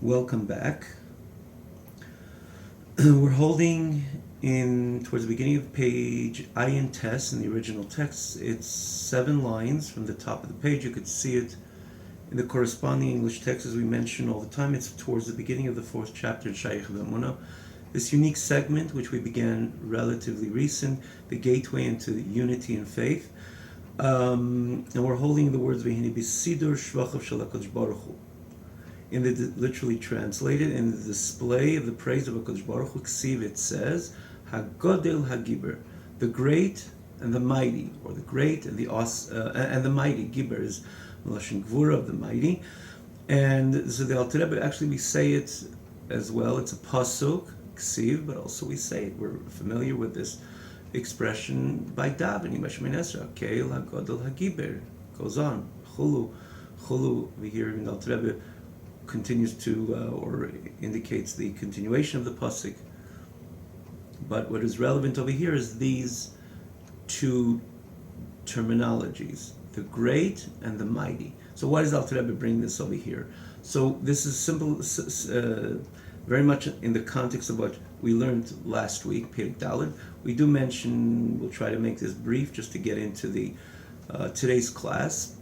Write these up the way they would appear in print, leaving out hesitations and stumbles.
Welcome back. We're holding in towards the beginning of page Ayin Tes in the original text. It's 7 lines from the top of the page. You could see it in the corresponding English text, as we mention all the time. It's towards the beginning of the 4th chapter in Shaykh V'Emunah. This unique segment, which we began relatively recent, the gateway into unity and faith. And we're holding the words V'hini b'sidur shvachav shel HaKadosh Baruch Hu. In the literally translated, in the display of the praise of HaKadosh Baruch Hu, Ksiv, it says, Hagodel Hagiber, the great and the mighty, or the great and the mighty. Giber is Lashon Gvura, of the mighty. And so the Alter Rebbe, actually we say it as well, it's a pasuk, Ksiv, but also we say it, we're familiar with this expression by davening, B'Shemoneh Esrei, Keil Hagodel Hagiber, goes on, Chulu, we hear in the Alter Rebbe, continues to, or indicates the continuation of the pasuk. But what is relevant over here is these two terminologies, the great and the mighty. So why does Alter Rebbe bring this over here? So this is simple, very much in the context of what we learned last week, Perek Daled. We do mention, we'll try to make this brief just to get into the today's class,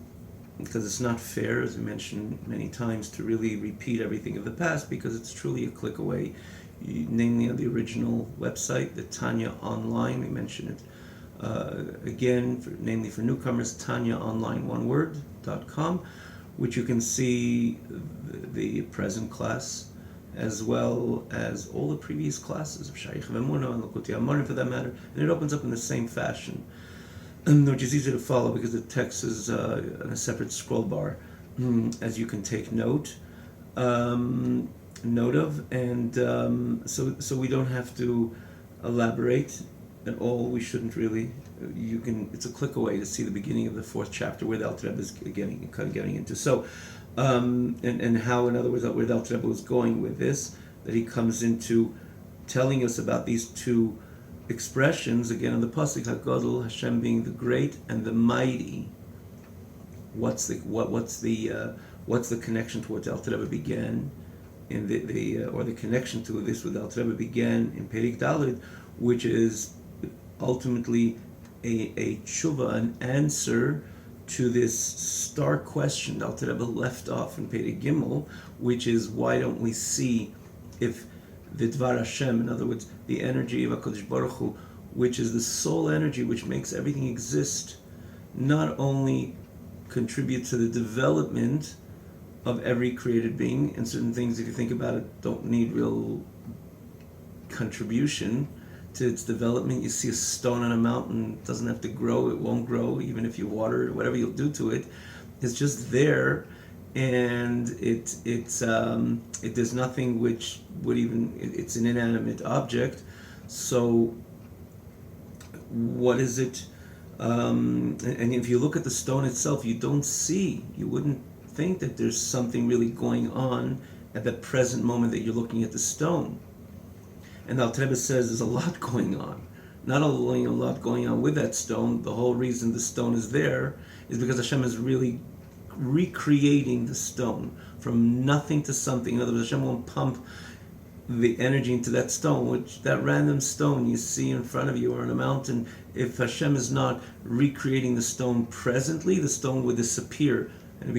because it's not fair, as we mentioned many times, to really repeat everything of the past, because it's truly a click away, namely on the original website, the Tanya Online. We mention it again, namely for newcomers, tanyaonline.com, which you can see the present class, as well as all the previous classes of Shaykh V'Emunah and Likutei Amarim for that matter, and it opens up in the same fashion, which is easy to follow because the text is on a separate scroll bar, as you can take note of, and so we don't have to elaborate at all. We shouldn't really. You can. It's a click away to see the beginning of the 4th chapter where the Alter Rebbe is getting into. So, and how, in other words, where the Alter Rebbe was going with this, that he comes into telling us about these two expressions again in the pasuk, Hagodel, Hashem being the great and the mighty. What's the connection to what the Alter Rebbe began in the connection to this with the Alter Rebbe began in Perek Daled, which is ultimately a tshuva, an answer to this stark question the Alter Rebbe left off in Perek Gimel, which is, why don't we see if the Dvar Hashem, in other words, the energy of HaKadosh Baruch Hu, which is the sole energy which makes everything exist, not only contribute to the development of every created being, and certain things, if you think about it, don't need real contribution to its development. You see a stone on a mountain, it doesn't have to grow, it won't grow, even if you water it, whatever you'll do to it, it's just there. And there's nothing which would even, it's an inanimate object. So what is it? And if you look at the stone itself, you wouldn't think that there's something really going on at that present moment that you're looking at the stone. And Alter Rebbe says there's a lot going on. Not only a lot going on with that stone, the whole reason the stone is there is because Hashem is really recreating the stone from nothing to something. In other words, Hashem won't pump the energy into that stone, which that random stone you see in front of you or on a mountain. If Hashem is not recreating the stone presently, the stone would disappear and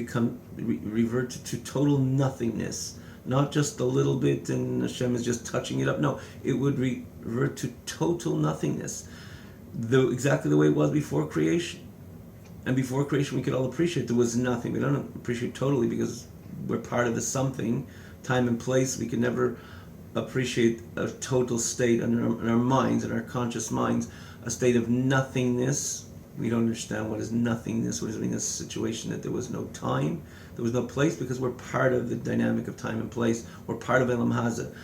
revert to total nothingness. Not just a little bit and Hashem is just touching it up. No, it would revert to total nothingness, exactly the way it was before creation. And before creation, we could all appreciate there was nothing. We don't appreciate totally because we're part of the something, time and place. We can never appreciate a total state in our minds, in our conscious minds, a state of nothingness. We don't understand what is nothingness. What does it mean? A situation that there was no time, there was no place, because we're part of the dynamic of time and place. We're part of Elam Haza.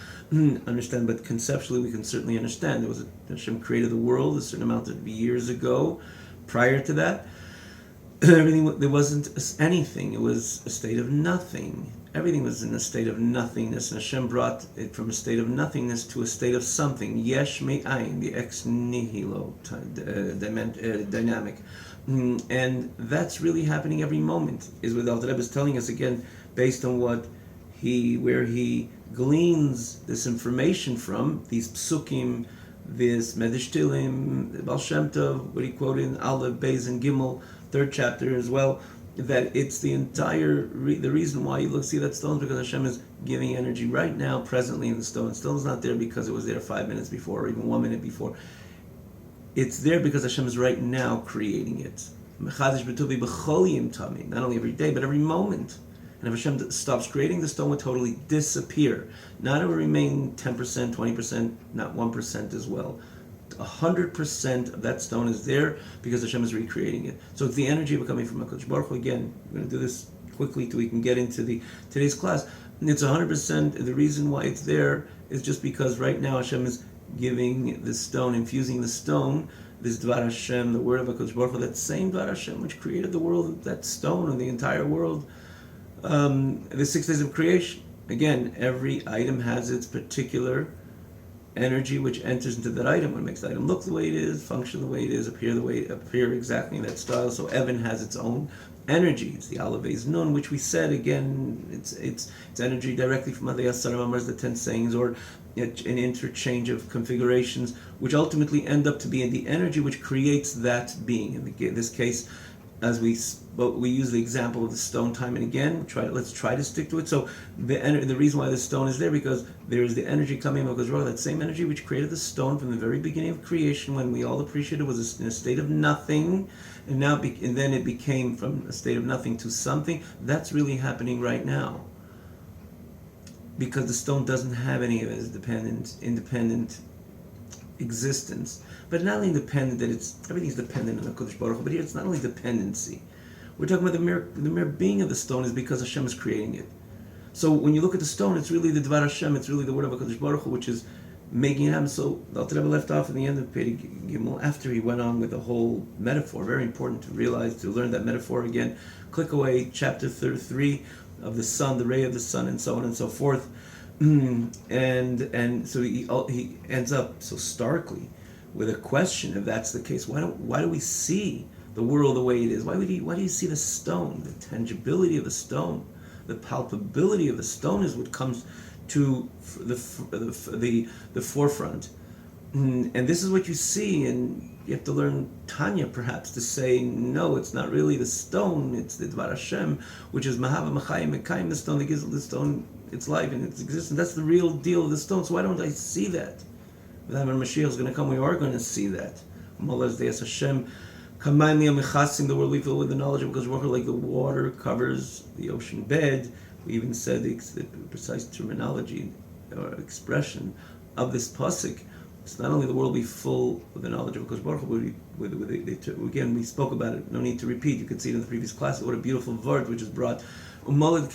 Understand, but conceptually we can certainly understand. Hashem created the world a certain amount of years ago. Prior to that, there wasn't anything. It was a state of nothing. Everything was in a state of nothingness, and Hashem brought it from a state of nothingness to a state of something. Yesh me'ayin, the ex nihilo dynamic. And that's really happening every moment, is what Alter Rebbe is telling us again, based on what where he gleans this information from, these psukim, this Medrash Tilim, Baal Shem Tov, what he quoted in Aleph, Beis, and Gimel, third chapter as well, that it's the entire, the reason why you see that stone is because Hashem is giving energy right now, presently in the stone. The stone's not there because it was there 5 minutes before, or even 1 minute before. It's there because Hashem is right now creating it. Not only every day, but every moment. And if Hashem stops creating, the stone would totally disappear. Not it would remain 10%, 20%, not 1% as well. 100% of that stone is there because Hashem is recreating it. So it's the energy coming from HaKadosh Baruch Hu. Again, we're going to do this quickly till we can get into today's class. And it's 100%. The reason why it's there is just because right now Hashem is giving the stone, infusing the stone, this Dvar Hashem, the word of HaKadosh Baruch Hu, that same Dvar Hashem which created the world, that stone and the entire world. The 6 days of creation. Again, every item has its particular energy which enters into that item, what makes the item look the way it is, function the way it is, appear exactly in that style. So Evan has its own energy. It's the Aleph Nun, which we said again, it's energy directly from the Asar Mamars, the 10 sayings, or an interchange of configurations, which ultimately end up to be in the energy which creates that being. In this case, as we use the example of the stone time and again. Let's try to stick to it. So the reason why the stone is there, because there is the energy coming from that same energy which created the stone from the very beginning of creation, when we all appreciated it was in a state of nothing, and then it became from a state of nothing to something. That's really happening right now, because the stone doesn't have any of its independent existence. But not only independent, that everything's dependent on HaKadosh Baruch Hu, but here it's not only dependency. We're talking about the mere being of the stone is because Hashem is creating it. So when you look at the stone, it's really the Dvar Hashem, it's really the word of HaKadosh Baruch Hu, which is making it happen. So the Alter Rebbe left off at the end of Perek Gimel, after he went on with the whole metaphor. Very important to realize, to learn that metaphor again. Click away, chapter 33 of the sun, the ray of the sun, and so on and so forth. And so he ends up so starkly with a question: if that's the case, why do we see the world the way it is? Why do you see the stone? The tangibility of the stone, the palpability of the stone is what comes to the forefront. And this is what you see, and you have to learn Tanya perhaps to say, no, it's not really the stone, it's the Dvar Hashem, which is Mahava Machayim Mekayim, the stone that gives the stone its life and its existence. That's the real deal of the stone. So why don't I see that? When Mashiach is going to come, we are going to see that. Molas Deis Hashem, Kamayim Mechasim, the world we fill with the knowledge of God's work, like the water covers the ocean bed. We even said the precise terminology or expression of this pasuk. It's not only the world be full with the knowledge of HaKadosh Baruch Hu, again, we spoke about it, no need to repeat. You could see it in the previous class. What a beautiful word which is brought. First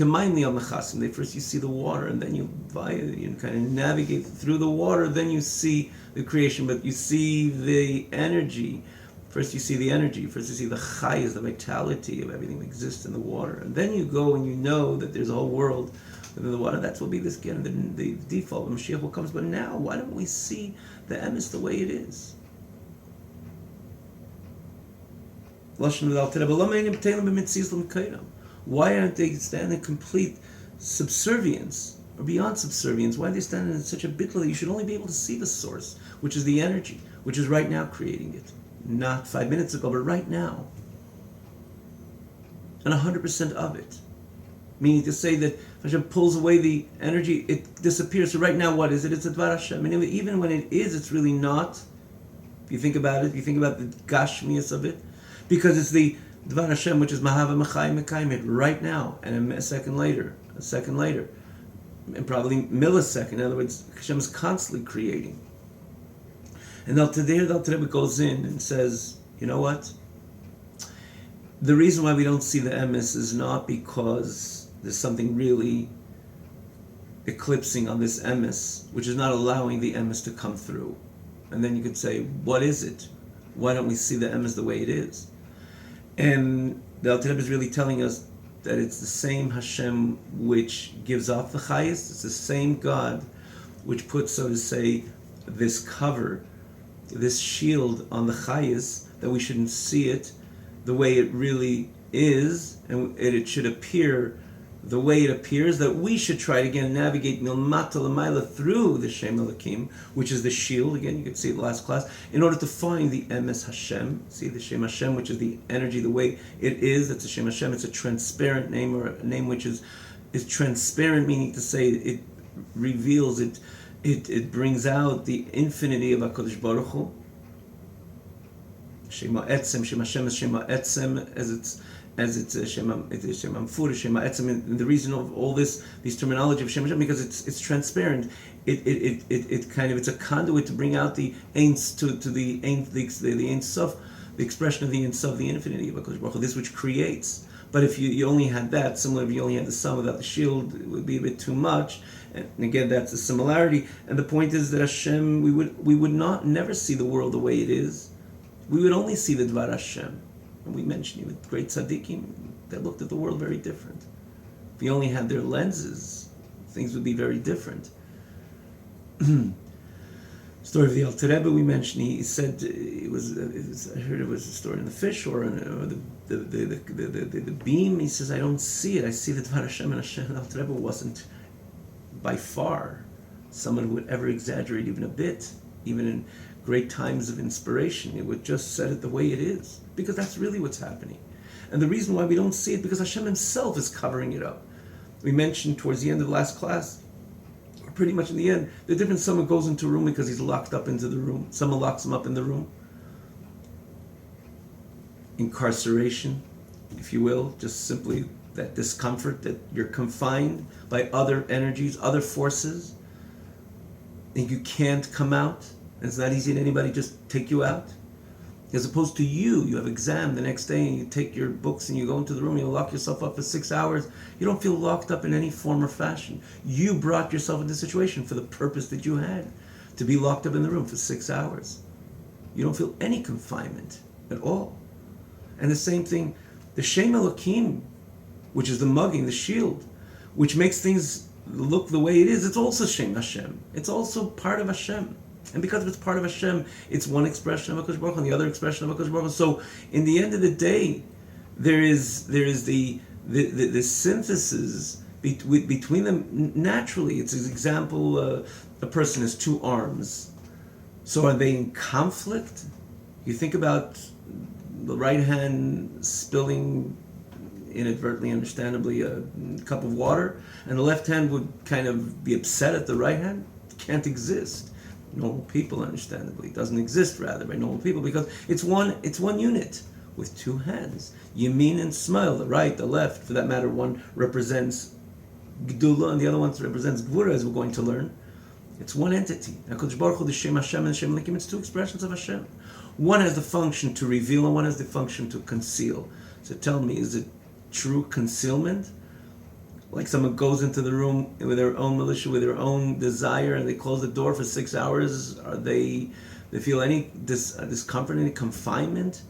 you see the water, and then you kind of navigate through the water, then you see the creation, but you see the energy. First you see the energy, first you see the chayas, the vitality of everything that exists in the water. And then you go and you know that there's a whole world within the water. That's will be this again, the default when Mashiach will come. But now, why don't we see the emes the way it is? Why aren't they standing in complete subservience or beyond subservience? Why are they standing in such a bittul that you should only be able to see the source, which is the energy, which is right now creating it? Not 5 minutes ago, but right now. And 100% of it. Meaning to say that Hashem pulls away the energy, it disappears. So right now, what is it? It's a Dvar Hashem. And even when it is, it's really not. If you think about it, if you think about the gashmias of it, because it's the Dvar Hashem, which is Mahava Mechayim Mekayim it right now, and a second later, and probably millisecond. In other words, Hashem is constantly creating. And the Alter Rebbe goes in and says, you know what? The reason why we don't see the emes is not because there's something really eclipsing on this emes, which is not allowing the emes to come through. And then you could say, what is it? Why don't we see the emes the way it is? And the Alter Rebbe is really telling us that it's the same Hashem which gives off the chayas. It's the same God which puts, so to say, this cover, this shield on the chayas, that we shouldn't see it the way it really is, and it should appear the way it appears, that we should try to again navigate milmata l'mayla through the Shem Elokim, which is the shield. Again, you could see it last class, in order to find the Emes Hashem. See the Shem Hashem, which is the energy, the way it is. That's a Shem Hashem. It's a transparent name, or a name which is transparent, meaning to say it reveals, it brings out the infinity of HaKadosh Baruch Hu. Shema Etzem, Shem Hashem is Shema Etzem, as it's Shema Amfur, Shema Etzem, and the reason of all these terminology of Shem Hashem, because it's transparent. It kind of, it's a conduit to bring out the Ein to the Ein Sof, the expression of the Ein Sof, the infinity of HaKadosh Baruch Hu, this which creates. But if you only had that, similar if you only had the sun without the shield, it would be a bit too much. And again, that's a similarity. And the point is that Hashem, we would not never see the world the way it is. We would only see the Dvar Hashem. And we mentioned even great tzaddikim that looked at the world very different. If we only had their lenses, things would be very different. Story of the Alter Rebbe we mentioned. He said I heard it was a story in the fish or the beam. He says, I don't see it. I see the Dvar Hashem, and Hashem. Alter Rebbe wasn't by far someone who would ever exaggerate even a bit, even in great times of inspiration. It would just set it the way it is, because that's really what's happening. And the reason why we don't see it, because Hashem Himself is covering it up. We mentioned towards the end of the last class, or pretty much in the end, the difference. Someone goes into a room because he's locked up into the room. Someone locks him up in the room. Incarceration, if you will, just simply that discomfort, that you're confined by other energies, other forces, and you can't come out. It's not easy to anybody just take you out. As opposed to you have exam the next day and you take your books and you go into the room and you lock yourself up for 6 hours. You don't feel locked up in any form or fashion. You brought yourself into the situation for the purpose that you had, to be locked up in the room for 6 hours. You don't feel any confinement at all. And the same thing, the Shem Elokim, which is the mugging, the shield, which makes things look the way it is, it's also Shem Hashem. It's also part of Hashem. And because it's part of Hashem, it's one expression of HaKadosh Baruch Hu and the other expression of HaKadosh Baruch Hu. So, in the end of the day, there is the synthesis between them naturally. It's an example, a person has two arms. So are they in conflict? You think about the right hand spilling inadvertently, understandably, a cup of water, and the left hand would kind of be upset at the right hand. It can't exist. Normal people, understandably, it doesn't exist rather by normal people, because it's one unit with two hands, Yamin and Smail, the right, the left. For that matter, one represents Gdula and the other one represents Gvura, as we're going to learn. It's one entity. HaKadosh Baruch Hu, the Shem Hashem and Shem Elokim, it's two expressions of Hashem. One has the function to reveal and one has the function to conceal. So tell me, is it true concealment? Like someone goes into the room with their own militia, with their own desire, and they close the door for 6 hours. Are they feel any discomfort, any confinement?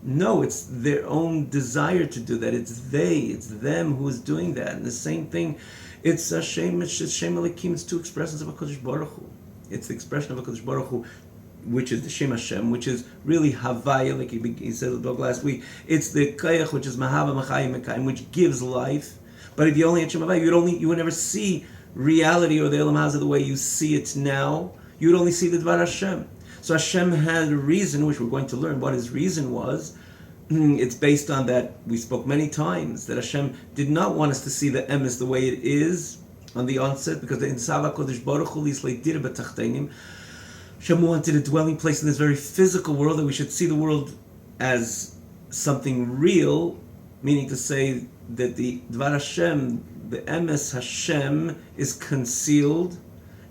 No, it's their own desire to do that. It's them who is doing that. And the same thing, it's Hashem, it's Shem Elokim, it's two expressions of HaKadosh Baruch Hu. It's the expression of HaKadosh Baruch Hu, which is the Shem Hashem, which is really Havaya, like he said in the book last week. It's the Kayach, which is Mahava Machayim Mekayim, which gives life. But if you only had Shem Havaya, you would never see reality or the Elam Hazah the way you see it now. You would only see the Dvar Hashem. So Hashem had a reason, which we're going to learn what his reason was. It's based on that, we spoke many times, that Hashem did not want us to see the emes the way it is on the onset, because the Insav HaKadosh Baruch Hu Lislei Dir B'Tachteinim. Hashem wanted a dwelling place in this very physical world, that we should see the world as something real, meaning to say that the Dvar Hashem, the emes Hashem, is concealed,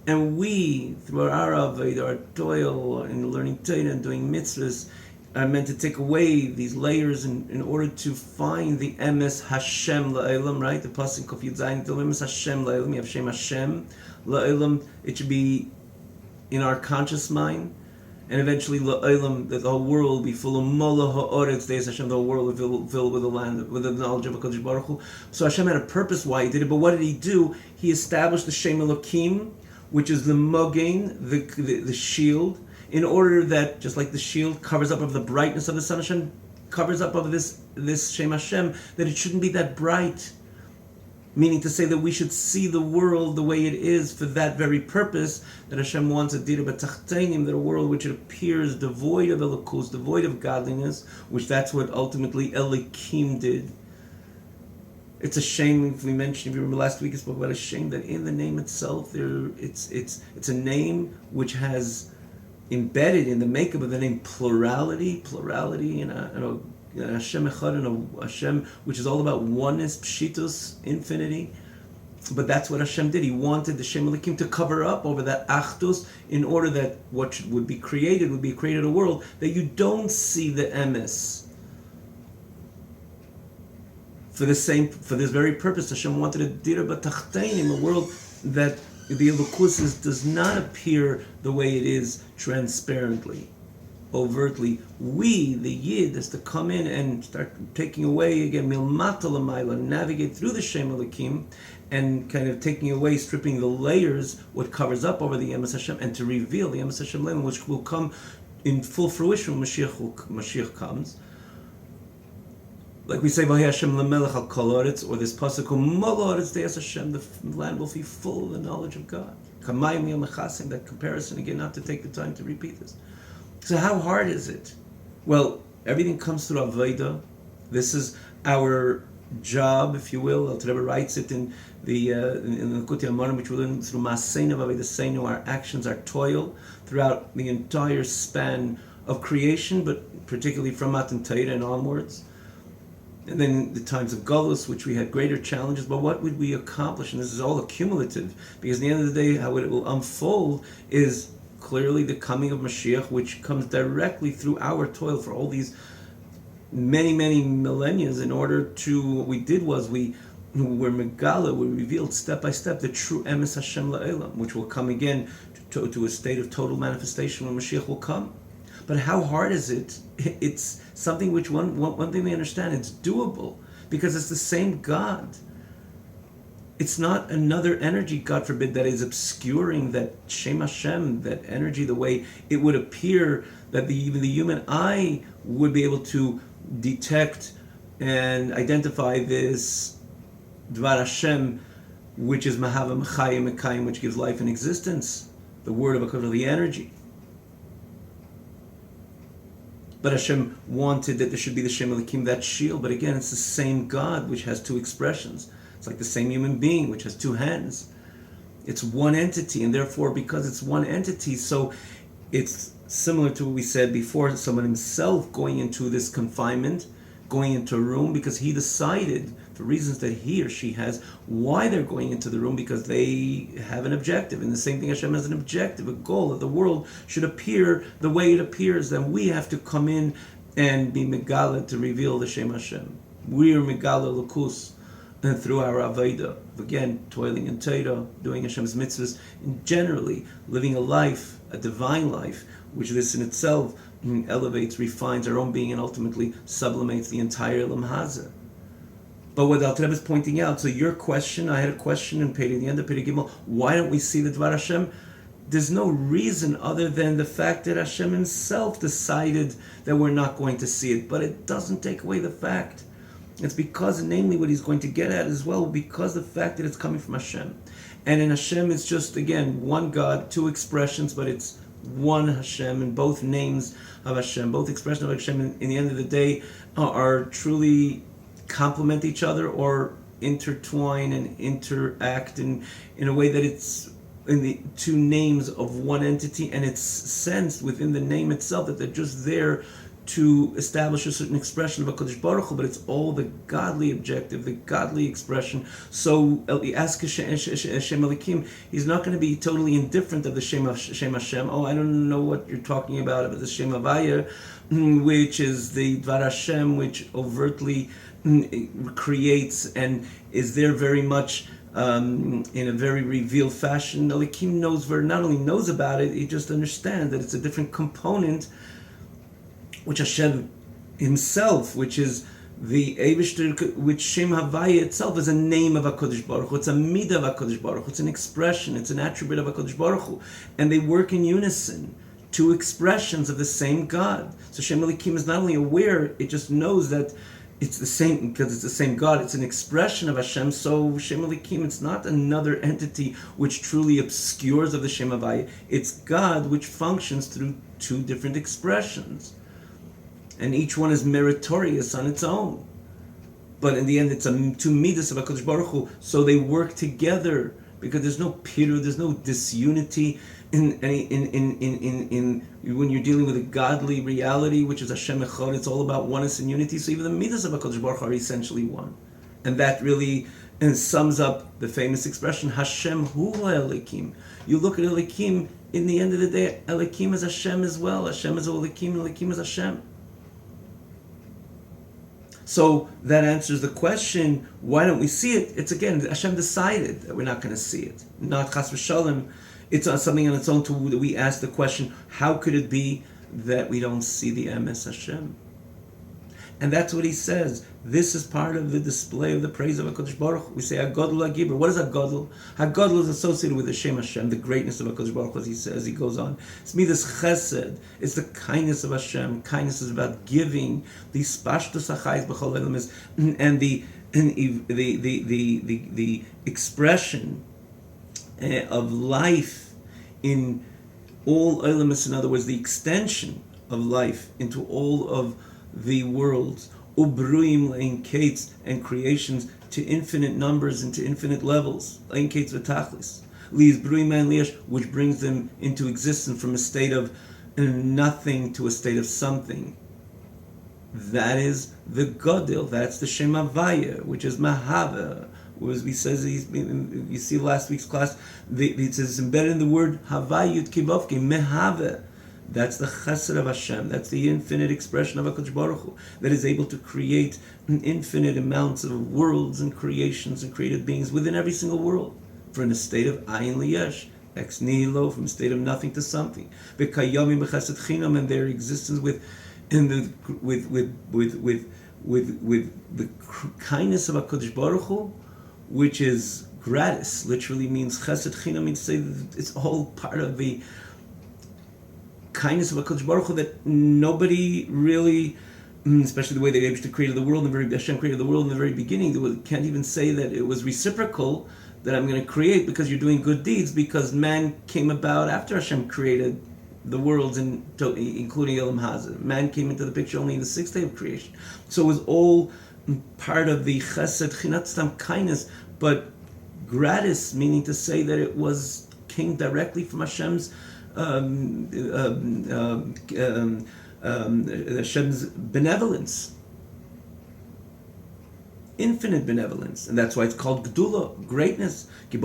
and we, through our avodah, our toil in learning Torah and doing mitzvahs, are meant to take away these layers in order to find the emes Hashem la'elam, right? The pasuk Kof Yud Zayin, the emes Hashem la'elam. You have Shem Hashem la'elam. It should be in our conscious mind, and eventually la'elam, that the whole world will be full of mola ha'oretz deis Hashem. The whole world will be filled with the land, with the knowledge of HaKadosh Baruch Hu. So Hashem had a purpose why He did it. But what did He do? He established the Shem Elokim, which is the mogain, the shield, in order that, just like the shield covers up of the brightness of the sun, Hashem covers up of this Shem Hashem, that it shouldn't be that bright. Meaning to say that we should see the world the way it is for that very purpose, that Hashem wants a dira b'tachteinim, that a world which appears devoid of elokus, devoid of godliness, which that's what ultimately Elikim did. It's a shame, if we mentioned, if you remember last week I spoke about a shame that in the name itself, it's a name which has embedded in the makeup of the name plurality in a Hashem Echad, and a Hashem which is all about oneness, pshitus, infinity. But that's what Hashem did. He wanted the Shem Elikim to cover up over that achdus, in order that what would be created a world that you don't see the emes. For this very purpose, Hashem wanted a dira b'tachteinim, a world that the elokus does not appear the way it is transparently, overtly. We, the Yid, is to come in and start taking away again, milmata l'mayla, navigate through the Shem Elikim, and kind of taking away, stripping the layers, what covers up over the Emes Hashem, and to reveal the Emes Hashem Leim, which will come in full fruition when Mashiach comes. Like we say, V'hi Hashem lemelech al kol haaretz, or this pasuk, Molo haaretz de'es Hashem, the land will be full of the knowledge of God. Kamayim yom echasim, that comparison, again, not to take the time to repeat this. So how hard is it? Well, everything comes through Avodah. This is our job, if you will. Al Rebbe writes it in the Likutei Amarim, which we learn through Maaseinu Avodaseinu, our actions, our toil, throughout the entire span of creation, but particularly from Matan Torah and onwards. And then the times of Golus, which we had greater challenges, but what would we accomplish? And this is all accumulative, because at the end of the day, how it will unfold is clearly the coming of Mashiach, which comes directly through our toil for all these many, many millennia. In order to, what we did was we were Megala, we revealed step by step the true Emes Hashem La'elam, which will come again to a state of total manifestation when Mashiach will come. But how hard is it? It's something which one thing we understand, it's doable, because it's the same God. It's not another energy, God forbid, that is obscuring that Shem Hashem, that energy, the way it would appear that even the human eye would be able to detect and identify this Dvar Hashem, which is Mahava Mechayim Mekayim, which gives life and existence, the word of the energy. But Hashem wanted that there should be the Shem Elikim, that shield. But again, it's the same God which has two expressions. It's like the same human being which has two hands. It's one entity, and therefore, because it's one entity, so it's similar to what we said before, someone himself going into this confinement, going into a room, because he decided, for reasons that he or she has, why they're going into the room, because they have an objective. And the same thing, Hashem has an objective, a goal, that the world should appear the way it appears. Then we have to come in and be Megala to reveal the Shem Hashem. We are Megala Lukus, and through our Avodah, again, toiling in Torah, doing Hashem's mitzvahs, and generally living a life, a divine life, which this in itself elevates, refines our own being, and ultimately sublimates the entire Elam Hazeh. But what Al Rebbe is pointing out, so your question, I had a question in the end of Perek Gimel, why don't we see the Dvar Hashem? There's no reason other than the fact that Hashem himself decided that we're not going to see it, but it doesn't take away the fact. It's because, namely, what he's going to get at as well, because the fact that it's coming from Hashem. And in Hashem, it's just, again, one God, two expressions, but it's one Hashem, and both names of Hashem, both expressions of Hashem, in the end of the day, are truly complement each other, or intertwine and interact in a way that it's in the two names of one entity, and it's sensed within the name itself that they're just there to establish a certain expression of HaKadosh Baruch Hu, but it's all the godly objective, the godly expression. So ask Hashem Elikim, he's not going to be totally indifferent of the Shem Hashem. Oh, I don't know what you're talking about the Shem Havaya, which is the Dvar Hashem, which overtly creates and is there very much in a very revealed fashion. Elikim knows, not only knows about it, he just understands that it's a different component, which Hashem himself, which is the Eivishter, which Shem Havaya itself is a name of HaKadosh Baruch Hu. It's a midah of HaKadosh Baruch Hu. It's an expression. It's an attribute of HaKadosh Baruch Hu. And they work in unison. Two expressions of the same God. So Shem Elikim is not only aware, it just knows that it's the same because it's the same God. It's an expression of Hashem. So Shem Elikim, it's not another entity which truly obscures of the Shem Havaya. It's God which functions through two different expressions, and each one is meritorious on its own. But in the end, it's two midas of HaKadosh Baruch Hu, so they work together because there's no piru, there's no disunity in when you're dealing with a godly reality, which is Hashem Echad. It's all about oneness and unity. So even the midas of HaKadosh Baruch Hu are essentially one, and that really sums up the famous expression Hashem Hu Elikim. You look at Elikim. In the end of the day, Elikim is Hashem as well. Hashem is Elikim, and Elikim is Hashem. So that answers the question, why don't we see it? It's again, Hashem decided that we're not going to see it. Not chas v'shalom. It's something on its own that we ask the question, how could it be that we don't see the emes Hashem? And that's what he says. This is part of the display of the praise of HaKadosh Baruch Hu. We say, HaGodol HaGibur. What is HaGodol? HaGodol is associated with the Shem Hashem, the greatness of HaKadosh Baruch Hu, as he says, he goes on. It's midas chesed. It's the kindness of Hashem. Kindness is about giving. The spashtus hachayis b'chol elam, and the expression of life in all elements. In other words, the extension of life into all of the worlds, ubruim lein kates, and creations to infinite numbers and to infinite levels, lein kates v'tachlis, li's bruim and liash, which brings them into existence from a state of nothing to a state of something. That is the Godil. That's the Shem Havaya, which is Mahava. As we says, you see last week's class, it says embedded in the word Havayut Kibovke Mehava. That's the chesed of Hashem. That's the infinite expression of HaKadosh Baruch Hu that is able to create an infinite amounts of worlds and creations and created beings within every single world, from a state of ayin liyesh, ex nihilo, from a state of nothing to something. V'kayomim b'chesed chinam, and their existence with the kindness of HaKadosh Baruch Hu, which is gratis, literally means chesed chinam, means to say that it's all part of the kindness of HaKadosh Baruch Hu that nobody really, especially the way they Eibishter created the world, Hashem created the world in the very beginning, they can't even say that it was reciprocal, that I'm going to create because you're doing good deeds, because man came about after Hashem created the worlds, including Elam Hazeh. Man came into the picture only in the sixth day of creation. So it was all part of the chesed, chinat stam, kindness, but gratis, meaning to say that it was came directly from Hashem's Hashem's benevolence, infinite benevolence, and that's why it's called Gdula, greatness. The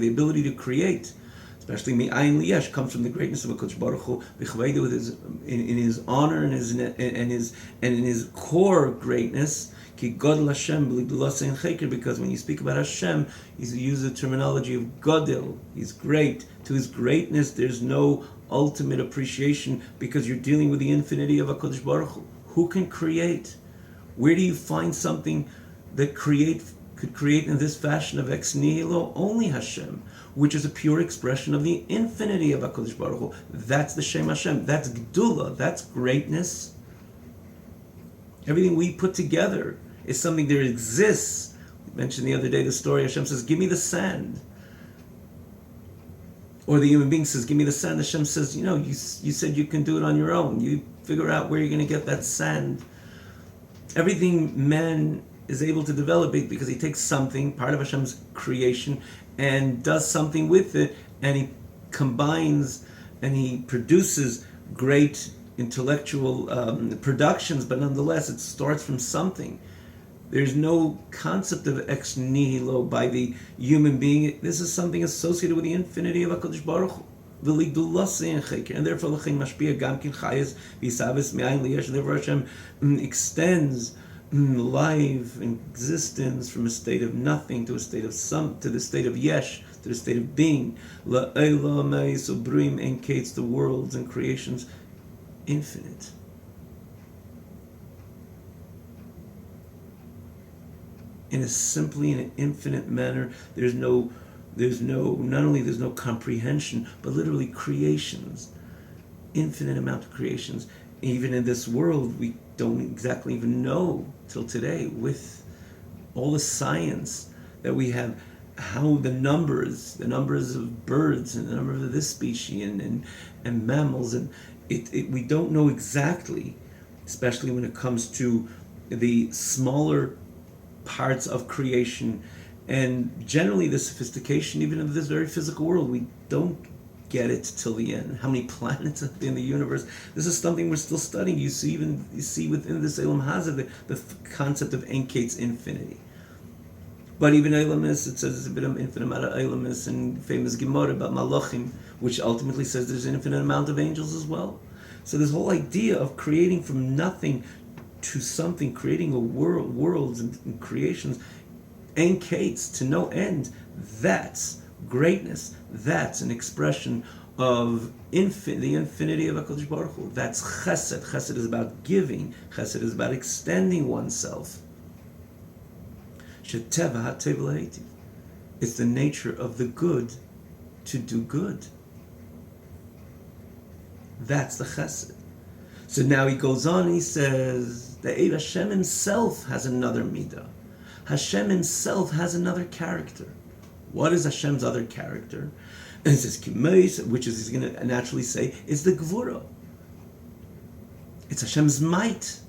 ability to create, especially Me'ayin Liyesh, comes from the greatness of HaKadosh Baruch Hu, with in his honor and in his core greatness. Because when you speak about Hashem, you use the terminology of Godel. He's great. To his greatness, there's no ultimate appreciation because you're dealing with the infinity of HaKadosh Baruch Hu. Who can create? Where do you find something that could create in this fashion of ex nihilo? Only Hashem, which is a pure expression of the infinity of HaKadosh Baruch Hu. That's the Shem Hashem. That's Gdula. That's greatness. Everything we put together is something that exists. We mentioned the other day the story, Hashem says, give me the sand. Or the human being says, give me the sand. Hashem says, you said you can do it on your own. You figure out where you're going to get that sand. Everything man is able to develop it because he takes something, part of Hashem's creation, and does something with it, and he combines and he produces great intellectual productions, but nonetheless it starts from something. There's no concept of ex nihilo by the human being. This is something associated with the infinity of HaKadosh Baruch Hu. And therefore Hashem extends life and existence from a state of nothing to a state of some, to the state of yesh, to the state of being. So Brim indicates the worlds and creations infinite. In a simply in an infinite manner, there's no comprehension, but literally creations, infinite amount of creations, even in this world, we don't exactly even know till today, with all the science that we have, how the numbers of birds and the number of this species and mammals, and we don't know exactly, especially when it comes to the smaller parts of creation, and generally the sophistication even of this very physical world. We don't get it till the end. How many planets are in the universe? This is something we're still studying. You see within this Elam Hazard the concept of Enkate's infinity. But even Elamis, it says there's a bit of infinite amount of Elamis, and famous Gemara about Malachim, which ultimately says there's an infinite amount of angels as well. So this whole idea of creating from nothing to something, creating a worlds and creations, Enkates to no end, that's greatness. That's an expression of the infinity of HaKadosh Baruch Hu. That's chesed. Chesed is about giving. Chesed is about extending oneself. It's the nature of the good to do good. That's the chesed. So now he goes on and he says, the Hashem himself has another midah. Hashem himself has another character. What is Hashem's other character? And it says, Kimeis, which is, he's going to naturally say, is the Gvura. It's Hashem's might.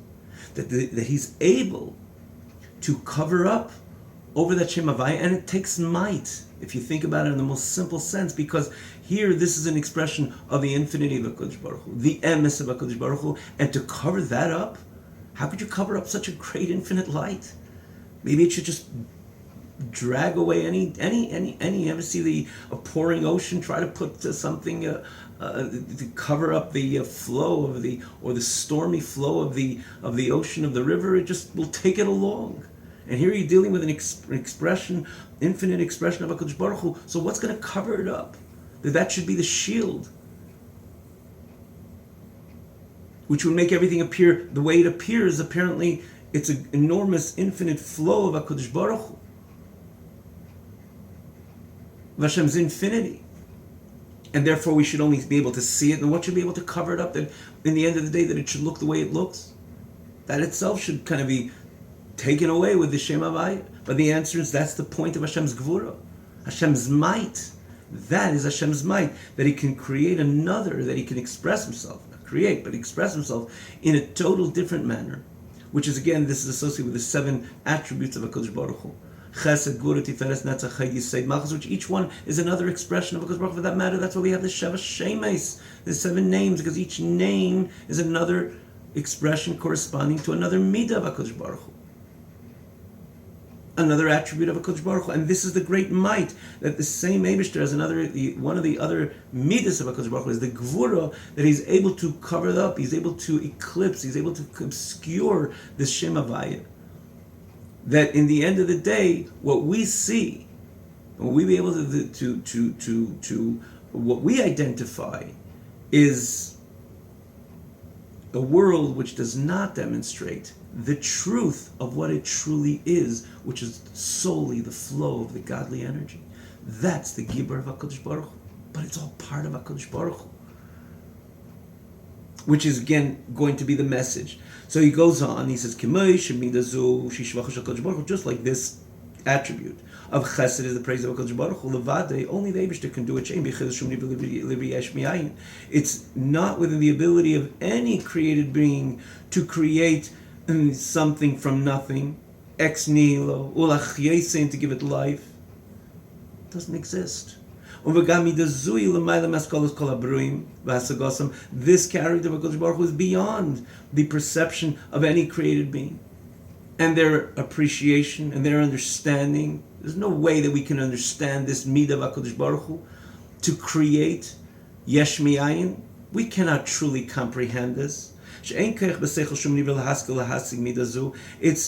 That he's able to cover up over that Shem Havaya, and it takes might, if you think about it in the most simple sense, because here this is an expression of the infinity of HaKadosh Baruch Hu, the emes of HaKadosh Baruch Hu, and to cover that up, how could you cover up such a great infinite light? Maybe it should just drag away any. You ever see a pouring ocean try to put something to cover up the flow of the stormy flow of the ocean, of the river? It just will take it along. And here you're dealing with an expression, infinite expression of HaKadosh Baruch Hu. So what's going to cover it up? That should be the shield, which would make everything appear the way it appears. Apparently, it's an enormous, infinite flow of HaKadosh Baruch Hu, of Hashem's infinity. And therefore we should only be able to see it. And what should be able to cover it up? That in the end of the day, that it should look the way it looks. That itself should kind of be taken away with the Shem Havaya. But the answer is, that's the point of Hashem's Gvura. Hashem's might. That is Hashem's might. That he can create another, that he can express himself. Not create, but express himself in a total different manner. Which is, again, this is associated with the 7 attributes of HaKadosh Baruch Hu. Chesed, Gvura, Tiferes, Netzach, Chesed, Yisod, Malchus, which each one is another expression of HaKadosh Baruch Hu. For that matter, that's why we have the Sheva Shemes. There's 7 names, because each name is another expression corresponding to another midah of HaKadosh Baruch Hu. Another attribute of HaKadosh Baruch Hu. And this is the great might, that the same Eibishter as one of the other midas of HaKadosh Baruch Hu is the Gvura, that he's able to cover it up, he's able to eclipse, he's able to obscure this Shem Havaya. That in the end of the day, what we see, what we be able to what we identify is a world which does not demonstrate the truth of what it truly is, which is solely the flow of the godly energy. That's the Gibur of HaKadosh Baruch Hu. But it's all part of HaKadosh Baruch Hu, which is again going to be the message. So he goes on, he says, just like this attribute of chesed is the praise of HaKadosh Baruch Hu, levade, only the Eibishter can do it. It's not within the ability of any created being to create something from nothing, ex nihilo, ulach to give it life. It doesn't exist. This character of HaKadosh Baruch Hu is beyond the perception of any created being, and their appreciation and their understanding. There's no way that we can understand this midah of HaKadosh Baruch Hu to create yesh mi'ayin. We cannot truly comprehend this. It's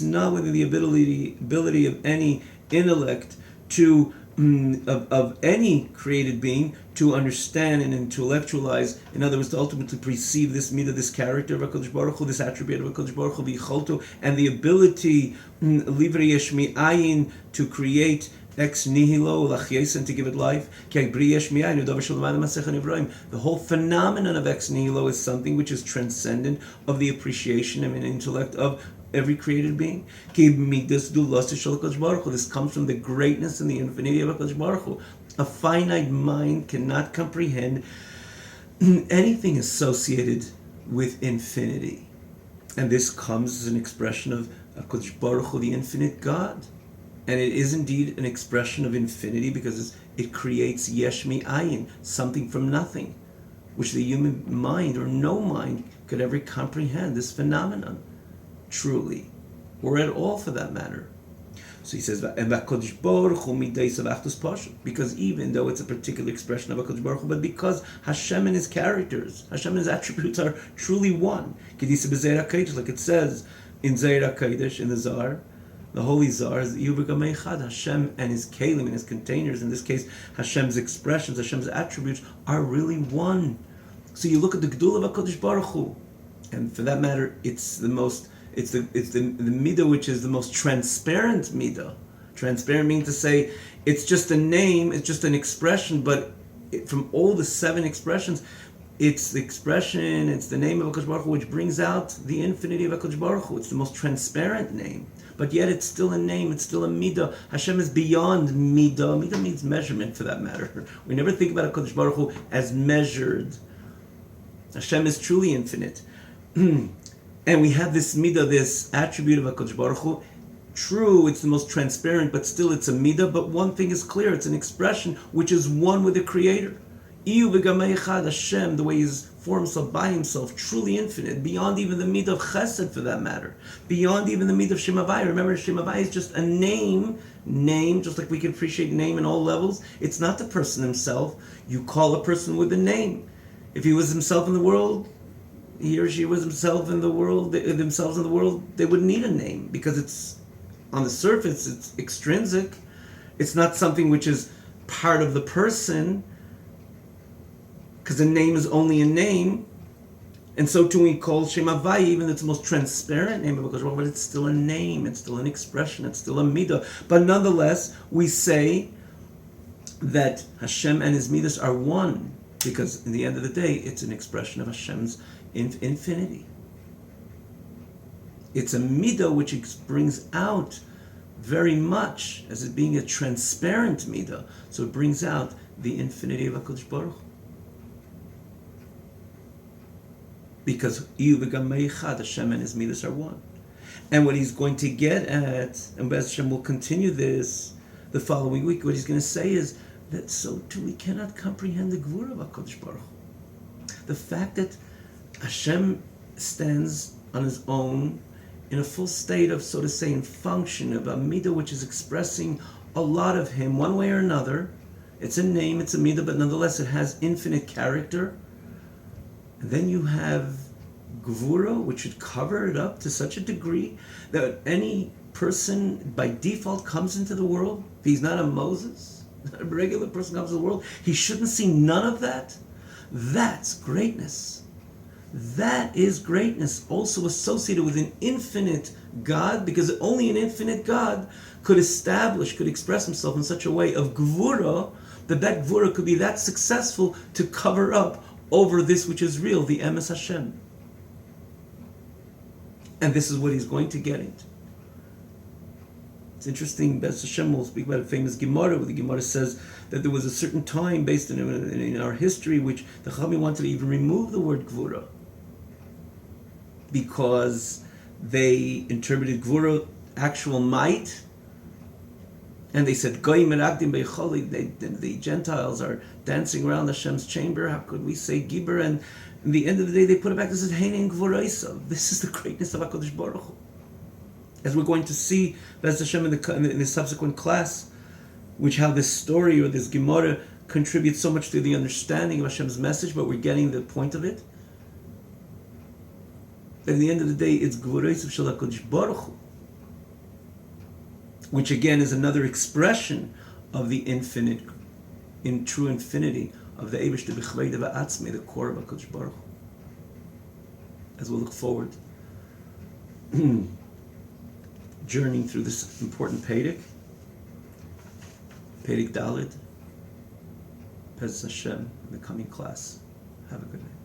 not within the ability of any intellect to of any created being to understand and intellectualize, in other words, to ultimately perceive this midah, this character of HaKadosh Baruch Hu, this attribute of HaKadosh Baruch Hu, v'yicholto, and the ability, livrei yesh mi'ayin, to create ex nihilo lachyesin, to give it life. The whole phenomenon of ex nihilo is something which is transcendent of the appreciation and intellect of every created being. This comes from the greatness and the infinity of HaKadosh Baruch Hu. A finite mind cannot comprehend anything associated with infinity. And this comes as an expression of HaKadosh Baruch Hu, the infinite God. And it is indeed an expression of infinity because it creates yesh mi'ayin, something from nothing, which the human mind or no mind could ever comprehend, this phenomenon, truly, or at all for that matter. So he says, because even though it's a particular expression of HaKadosh Baruch Hu, but because Hashem and His characters, Hashem and His attributes are truly one. Like it says in Zeir HaKodesh, in the Zohar, the Holy Zohar, is Hashem and His kelim and His containers, in this case, Hashem's expressions, Hashem's attributes, are really one. So you look at the Gedul of HaKadosh Baruch Hu, and for that matter, it's the midah which is the most transparent midah. Transparent means to say it's just a name, it's just an expression, but from all the 7 expressions, it's the expression, it's the name of HaKadosh Baruch Hu which brings out the infinity of HaKadosh Baruch Hu. It's the most transparent name, but yet it's still a name, it's still a midah. Hashem is beyond midah. Midah means measurement, for that matter. We never think about HaKadosh Baruch Hu as measured. Hashem is truly infinite. And we have this midah, this attribute of HaKadosh Baruch Hu. True, it's the most transparent, but still it's a midah. But one thing is clear, it's an expression which is one with the Creator. Hashem, the way He forms himself by Himself, truly infinite, beyond even the midah of Chesed, for that matter. Beyond even the midah of Shem Havai. Remember, Shem Havai is just a name, just like we can appreciate name in all levels. It's not the person himself. You call a person with a name. If he was himself in the world, he or she was himself in the world, themselves in the world, they wouldn't need a name because it's on the surface, it's extrinsic. It's not something which is part of the person, because a name is only a name. And so too we call Shem Havai, even it's the most transparent name of HaKadosh, but it's still a name, it's still an expression, it's still a midah. But nonetheless, we say that Hashem and His midas are one, because in the end of the day, it's an expression of Hashem's infinity. It's a midah which brings out very much as it being a transparent midah. So it brings out the infinity of HaKadosh Baruch Hu. Because Hashem and His midas are one. And what he's going to get at, and Bez Hashem will continue this the following week, what he's going to say is that so too we cannot comprehend the Gvura of HaKadosh Baruch Hu. The fact that Hashem stands on His own in a full state of, so to say, in function of a midah which is expressing a lot of Him one way or another. It's a name, it's a midah, but nonetheless it has infinite character. And then you have Gvura, which should cover it up to such a degree that any person by default comes into the world. If he's not a Moses, a regular person comes to the world, he shouldn't see none of that. That's greatness. That is greatness, also associated with an infinite God, because only an infinite God could express Himself in such a way of Gvura, that Gvura could be that successful to cover up over this which is real, the Emes Hashem. And this is what he's going to get into. It's interesting, Bez Hashem will speak about a famous Gemara, where the Gemara says that there was a certain time based in our history which the Chachamim wanted to even remove the word Gvura, because they interpreted Gvura actual might, and they said Goyim Merakdim Beicholi, the Gentiles are dancing around Hashem's chamber. How could we say Gibber? And in the end of the day, they put it back and said Heinin Gvuraisa. This is the greatness of HaKadosh Baruch Hu. As we're going to see, Bez Hashem, in the subsequent class, how this story or this Gemara contributes so much to the understanding of Hashem's message, but we're getting the point of it. At the end of the day, it's Gvuraisa Shel HaKadosh Baruch Hu, which again is another expression of the infinite, in true infinity of the Eibush B'chvei V'atzmei, the core of HaKadosh Baruch Hu. As we'll look forward, journeying through this important Pedic, Perek Dalet, Pez Hashem, in the coming class. Have a good night.